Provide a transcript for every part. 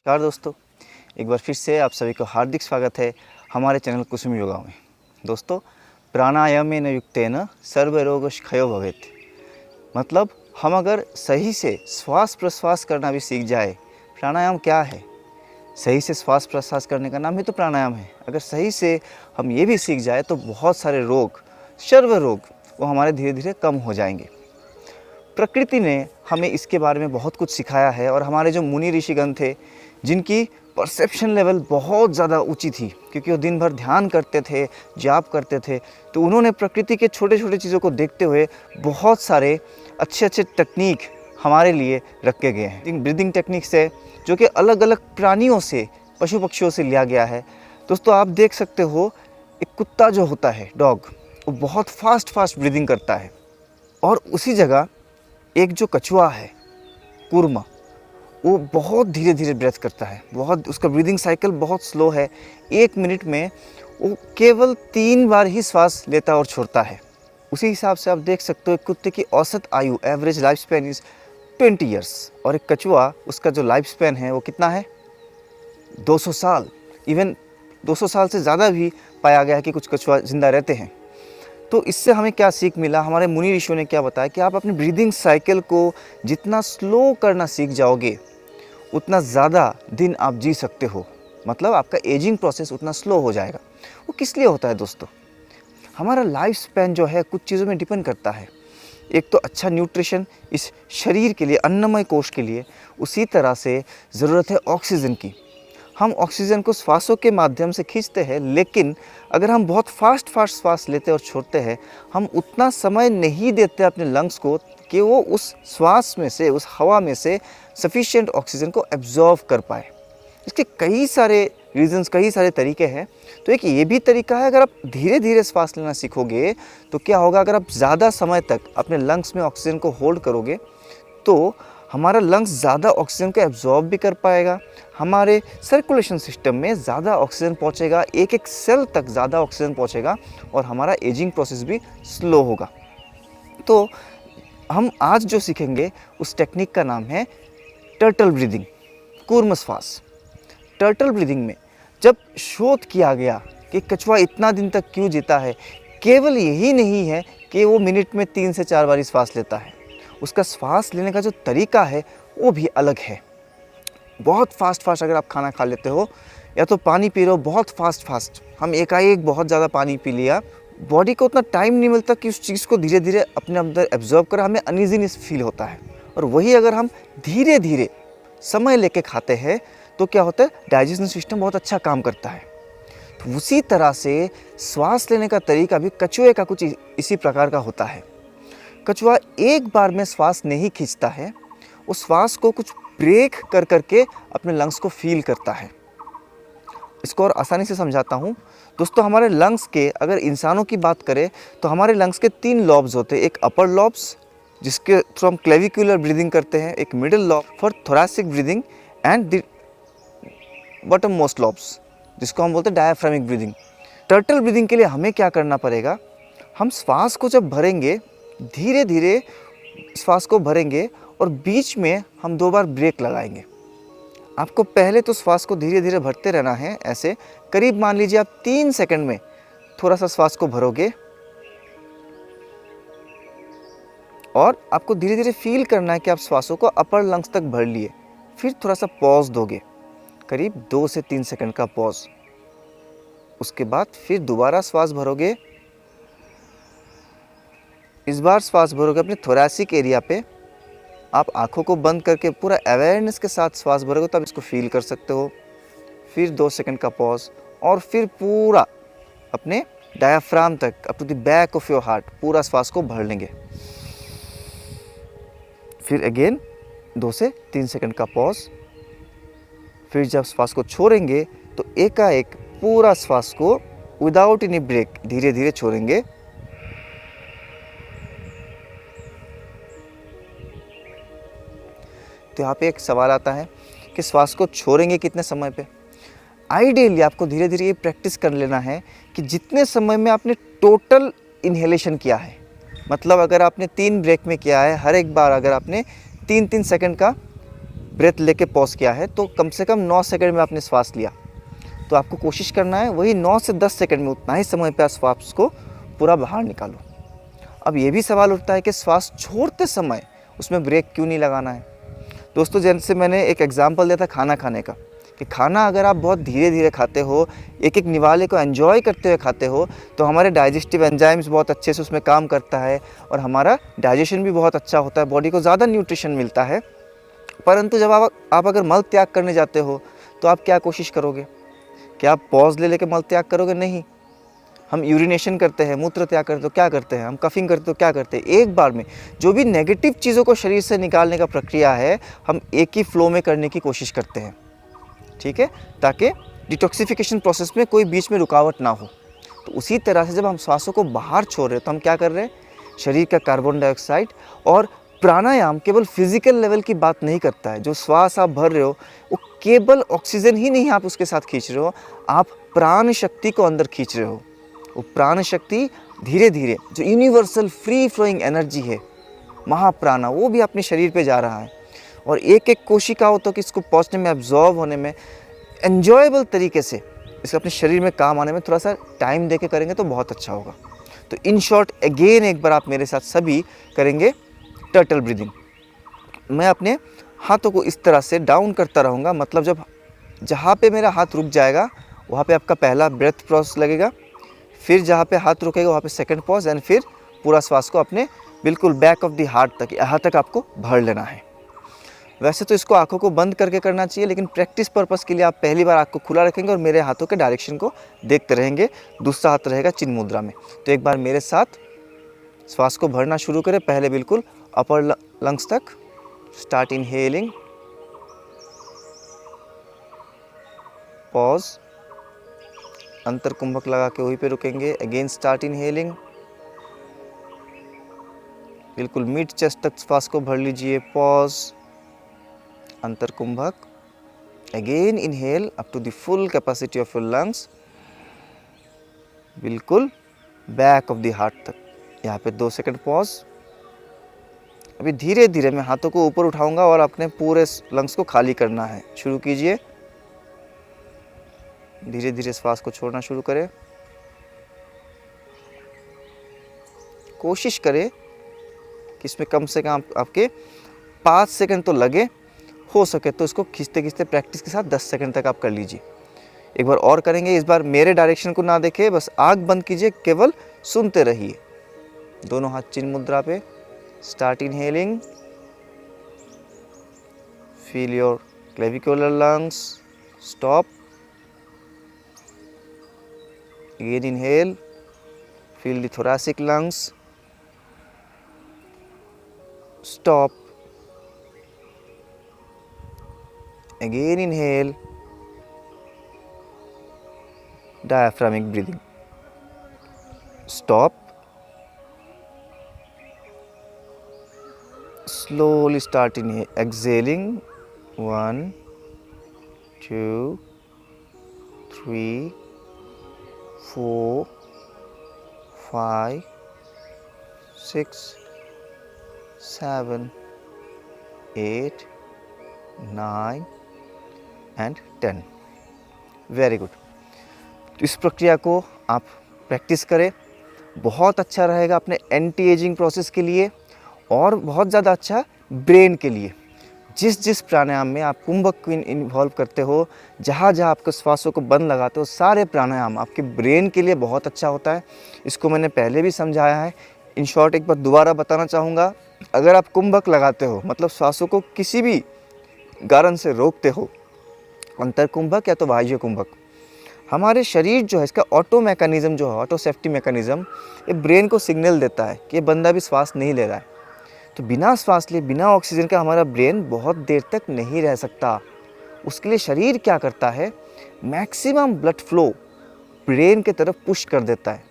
नमस्कार दोस्तों, एक बार फिर से आप सभी को हार्दिक स्वागत है हमारे चैनल कुसुम योगा में। दोस्तों, प्राणायामेन युक्तेन सर्वरोगक्षयो भवेत्। मतलब हम अगर सही से श्वास प्रश्वास करना भी सीख जाए। प्राणायाम क्या है? सही से श्वास प्रश्वास करने का नाम ही तो प्राणायाम है। अगर सही से हम ये भी सीख जाए तो बहुत सारे रोग, सर्व रोग वो हमारे धीरे धीरे कम हो जाएंगे। प्रकृति ने हमें इसके बारे में बहुत कुछ सिखाया है और हमारे जो मुनि ऋषिगण थे, जिनकी परसेप्शन लेवल बहुत ज़्यादा ऊंची थी, क्योंकि वो दिन भर ध्यान करते थे, जाप करते थे, तो उन्होंने प्रकृति के छोटे छोटे चीज़ों को देखते हुए बहुत सारे अच्छे अच्छे टेक्निक हमारे लिए रखे गए हैं। ब्रीदिंग टेक्निक से जो कि अलग अलग प्राणियों से, पशु पक्षियों से लिया गया है। दोस्तों, आप देख सकते हो, एक कुत्ता जो होता है, डॉग, वो बहुत फास्ट ब्रीदिंग करता है, और उसी जगह एक जो कछुआ है, कूर्मा, वो बहुत धीरे धीरे ब्रेथ करता है। उसका ब्रीदिंग साइकिल बहुत स्लो है। 1 मिनट में वो केवल 3 बार ही श्वास लेता और छोड़ता है। उसी हिसाब से आप देख सकते हो, एक कुत्ते की औसत आयु, average life span is 20 years, और एक कछुआ, उसका जो लाइफ स्पैन है वो कितना है? 200 साल। इवन 200 साल से ज़्यादा भी पाया गया है कि कुछ कछुआ जिंदा रहते हैं। तो इससे हमें क्या सीख मिला? हमारे मुनि ऋषियों ने क्या बताया कि आप अपनी ब्रीदिंग साइकिल को जितना स्लो करना सीख जाओगे, उतना ज़्यादा दिन आप जी सकते हो। मतलब आपका एजिंग प्रोसेस उतना स्लो हो जाएगा। वो किस लिए होता है दोस्तों? हमारा लाइफ स्पैन जो है कुछ चीज़ों में डिपेंड करता है। एक तो अच्छा न्यूट्रिशन इस शरीर के लिए, अन्नमय कोश के लिए। उसी तरह से ज़रूरत है ऑक्सीजन की। हम ऑक्सीजन को श्वासों के माध्यम से खींचते हैं, लेकिन अगर हम बहुत फास्ट श्वास लेते और छोड़ते हैं, हम उतना समय नहीं देते अपने लंग्स को कि वो उस श्वास में से, उस हवा में से सफिशिएंट ऑक्सीजन को एब्जॉर्व कर पाए। इसके कई सारे रीजंस, कई सारे तरीके हैं। तो एक ये भी तरीका है, अगर आप धीरे धीरे श्वास लेना सीखोगे तो क्या होगा, अगर आप ज़्यादा समय तक अपने लंग्स में ऑक्सीजन को होल्ड करोगे तो हमारा लंग्स ज़्यादा ऑक्सीजन को एब्जॉर्ब भी कर पाएगा, हमारे सर्कुलेशन सिस्टम में ज़्यादा ऑक्सीजन पहुंचेगा, एक एक सेल तक ज़्यादा ऑक्सीजन पहुंचेगा, और हमारा एजिंग प्रोसेस भी स्लो होगा। तो हम आज जो सीखेंगे उस टेक्निक का नाम है टर्टल ब्रीदिंग, कूर्म श्वास। टर्टल ब्रीदिंग में जब शोध किया गया कि कछुआ इतना दिन तक क्यों जीता है, केवल यही नहीं है कि वो मिनट में 3 से 4 बार श्वास लेता है। उसका श्वास लेने का जो तरीका है वो भी अलग है। बहुत फास्ट अगर आप खाना खा लेते हो या तो पानी पी रहे हो बहुत फास्ट, हम एकाएक बहुत ज़्यादा पानी पी लिया, बॉडी को उतना टाइम नहीं मिलता कि उस चीज़ को धीरे धीरे अपने अंदर एब्जॉर्ब करें, हमें अनइजीनेस फील होता है। और वही अगर हम धीरे धीरे समय लेके खाते हैं तो क्या होता है, डाइजेशन सिस्टम बहुत अच्छा काम करता है। तो उसी तरह से श्वास लेने का तरीका भी कछुए का कुछ इसी प्रकार का होता है। कछुआ एक बार में श्वास नहीं खींचता है, उस श्वास को कुछ ब्रेक कर करके अपने लंग्स को फील करता है। इसको और आसानी से समझाता हूँ दोस्तों। हमारे लंग्स के, अगर इंसानों की बात करें तो हमारे लंग्स के 3 लॉब्स होते हैं। एक अपर लॉब्स जिसके थ्रू हम क्लेविकुलर ब्रीदिंग करते हैं, एक middle lobe for thoracic breathing, and the bottom most lobes जिसको हम बोलते हैं डायाफ्रामिक ब्रीदिंग। टर्टल ब्रीदिंग के लिए हमें क्या करना पड़ेगा, हम श्वास को जब भरेंगे, धीरे धीरे श्वास को भरेंगे और बीच में हम 2 बार ब्रेक लगाएंगे। आपको पहले तो श्वास को धीरे धीरे भरते रहना है, ऐसे करीब मान लीजिए आप 3 सेकंड में थोड़ा सा श्वास को भरोगे, और आपको धीरे धीरे फील करना है कि आप श्वासों को अपर लंग्स तक भर लिए। फिर थोड़ा सा पॉज दोगे, करीब 2 से 3 सेकंड का पॉज। उसके बाद फिर दोबारा श्वास भरोगे। इस बार श्वास भरोगे अपने थोरैसिक एरिया पे। आप आंखों को बंद करके पूरा अवेयरनेस के साथ श्वास भरोगे तो आप इसको फील कर सकते हो। फिर 2 सेकंड का पॉज, और फिर पूरा अपने डायाफ्राम तक, up to the back of your heart, पूरा श्वास को भर लेंगे। फिर अगेन 2 से 3 सेकंड का पॉज। फिर जब श्वास को छोड़ेंगे तो एकाएक पूरा श्वास को विदाउट एनी ब्रेक धीरे धीरे छोड़ेंगे। तो यहाँ पे एक सवाल आता है कि श्वास को छोड़ेंगे कितने समय पे? आइडियली आपको धीरे धीरे ये प्रैक्टिस कर लेना है कि जितने समय में आपने टोटल इन्हेलेशन किया है, मतलब अगर आपने 3 ब्रेक में किया है, हर एक बार अगर आपने 3-3 सेकंड का ब्रेथ लेके पॉज किया है, तो कम से कम 9 सेकंड में आपने श्वास लिया, तो आपको कोशिश करना है वही 9 से 10 सेकंड में उतना ही समय पे श्वास को पूरा बाहर निकालो। अब ये भी सवाल उठता है कि श्वास छोड़ते समय उसमें ब्रेक क्यों नहीं लगाना है। दोस्तों, जैसे मैंने एक एग्जांपल दिया था खाना खाने का, कि खाना अगर आप बहुत धीरे धीरे खाते हो, एक एक निवाले को एंजॉय करते हुए खाते हो, तो हमारे डाइजेस्टिव एंजाइम्स बहुत अच्छे से उसमें काम करता है और हमारा डाइजेशन भी बहुत अच्छा होता है, बॉडी को ज़्यादा न्यूट्रिशन मिलता है। परंतु जब आप अगर मल त्याग करने जाते हो तो आप क्या कोशिश करोगे? क्या आप पॉज ले लेके मल त्याग करोगे? नहीं। हम यूरिनेशन करते हैं, मूत्र त्याग करते हो, क्या करते हैं? हम कफिंग करते हो, क्या करते हैं? एक बार में जो भी नेगेटिव चीज़ों को शरीर से निकालने का प्रक्रिया है, हम एक ही फ्लो में करने की कोशिश करते हैं, ठीक है, ताकि डिटॉक्सिफिकेशन प्रोसेस में कोई बीच में रुकावट ना हो। तो उसी तरह से जब हम श्वासों को बाहर छोड़ रहे हैं तो हम क्या कर रहे हैं? शरीर का कार्बन डाइऑक्साइड, और प्राणायाम केवल फिजिकल लेवल की बात नहीं करता है। जो श्वास आप भर रहे हो वो केवल ऑक्सीजन ही नहीं आप उसके साथ खींच रहे हो, आप प्राण शक्ति को अंदर खींच रहे हो। वो प्राण शक्ति धीरे धीरे जो यूनिवर्सल फ्री फ्लोइंग एनर्जी है, महाप्राणा, वो भी अपने शरीर पे जा रहा है, और एक एक कोशिकाओं तक इसको पहुँचने में, एब्जॉर्व होने में, एन्जॉयबल तरीके से इसे अपने शरीर में काम आने में थोड़ा सा टाइम दे के करेंगे तो बहुत अच्छा होगा। तो इन शॉर्ट अगेन एक बार आप मेरे साथ सभी करेंगे टर्टल ब्रीदिंग। मैं अपने हाथों को इस तरह से डाउन करता रहूँगा, मतलब जब जहाँ पे मेरा हाथ रुक जाएगा वहाँ पे आपका पहला ब्रेथ पॉज लगेगा, फिर जहाँ पे हाथ रुकेगा वहाँ पे सेकंड पॉज, एंड फिर पूरा श्वास को अपने बिल्कुल बैक ऑफ द हार्ट तक, यहाँ तक आपको भर लेना है। वैसे तो इसको आंखों को बंद करके करना चाहिए, लेकिन प्रैक्टिस पर्पस के लिए आप पहली बार आँख को खुला रखेंगे और मेरे हाथों के डायरेक्शन को देखते रहेंगे। दूसरा हाथ रहेगा चिन्ह मुद्रा में। तो एक बार मेरे साथ श्वास को भरना शुरू करें, पहले बिल्कुल अपर लंग्स तक। स्टार्ट इनहेलिंग, पॉज, अंतर कुंभक लगा के वहीं पे रुकेंगे। अगेन स्टार्ट इनहेलिंग, बिल्कुल मिड चेस्ट तक श्वास को भर लीजिए, पॉज, अंतर कुंभक। Again inhale up to the full capacity of your lungs, बिल्कुल बैक ऑफ द हार्ट तक, यहाँ पे 2 सेकंड पॉज। अभी धीरे धीरे मैं हाथों को ऊपर उठाऊंगा और अपने पूरे लंग्स को खाली करना है। शुरू कीजिए, धीरे धीरे श्वास को छोड़ना शुरू करें। कोशिश करें कि इसमें कम से कम आपके 5 सेकंड तो लगे, हो सके तो इसको खींचते खींचते प्रैक्टिस के साथ 10 सेकंड तक आप कर लीजिए। एक बार और करेंगे, इस बार मेरे डायरेक्शन को ना देखें, बस आँख बंद कीजिए, केवल सुनते रहिए। दोनों हाथ चिन्ह मुद्रा पे। Start inhaling, feel your clavicular lungs, stop. Again inhale, feel the thoracic lungs, stop. Again inhale, diaphragmic breathing, stop. Slowly start exhaling, 1, 2, 3, 4, 5, 6, 7, 8, 9 and 10। Very good. तो इस प्रक्रिया को आप प्रैक्टिस करें, बहुत अच्छा रहेगा अपने एंटी एजिंग प्रोसेस के लिए और बहुत ज़्यादा अच्छा ब्रेन के लिए। जिस प्राणायाम में आप कुंभक को इन्वॉल्व करते हो, जहाँ जहाँ आपके श्वासों को बंद लगाते हो, सारे प्राणायाम आपके ब्रेन के लिए बहुत अच्छा होता है। इसको मैंने पहले भी समझाया है। इन शॉर्ट एक बार दोबारा बताना चाहूँगा, अगर आप कुंभक लगाते हो, मतलब श्वासों को किसी भी कारण से रोकते हो, अंतर कुंभक या तो बाह्य कुंभक, हमारे शरीर जो है, इसका ऑटो मैकेनिज़्म जो है, ऑटो सेफ्टी मैकेनिज़्म, ये ब्रेन को सिग्नल देता है कि ये बंदा भी श्वास नहीं ले रहा है। तो बिना श्वास लिए, बिना ऑक्सीजन का हमारा ब्रेन बहुत देर तक नहीं रह सकता। उसके लिए शरीर क्या करता है, मैक्सिमम ब्लड फ्लो ब्रेन के तरफ पुश कर देता है,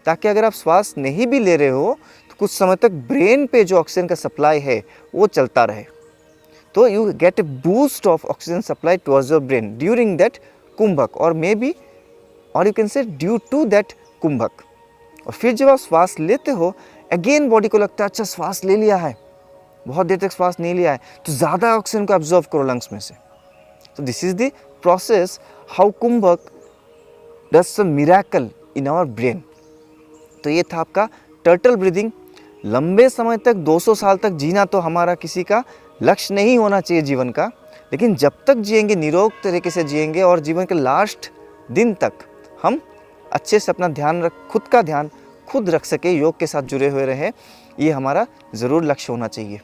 ताकि अगर आप श्वास नहीं भी ले रहे हो तो कुछ समय तक ब्रेन पे जो ऑक्सीजन का सप्लाई है वो चलता रहे। तो you get a boost of oxygen supply towards your brain during that कुंभक, और मे बी, और you can say due to that कुंभक। और फिर जब आप श्वास लेते हो, अगेन बॉडी को लगता है अच्छा श्वास ले लिया है, बहुत देर तक श्वास नहीं लिया है, तो ज़्यादा ऑक्सीजन को एब्जॉर्व करो लंग्स में से। तो this is the process how कुंभक does some miracle in our brain. तो ये था आपका टर्टल ब्रीदिंग। लंबे समय तक 200 साल तक जीना तो हमारा किसी का लक्ष्य नहीं होना चाहिए जीवन का, लेकिन जब तक जिएंगे निरोग तरीके से जिएंगे और जीवन के लास्ट दिन तक हम अच्छे से अपना खुद का ध्यान खुद रख सके, योग के साथ जुड़े हुए रहे, ये हमारा ज़रूर लक्ष्य होना चाहिए।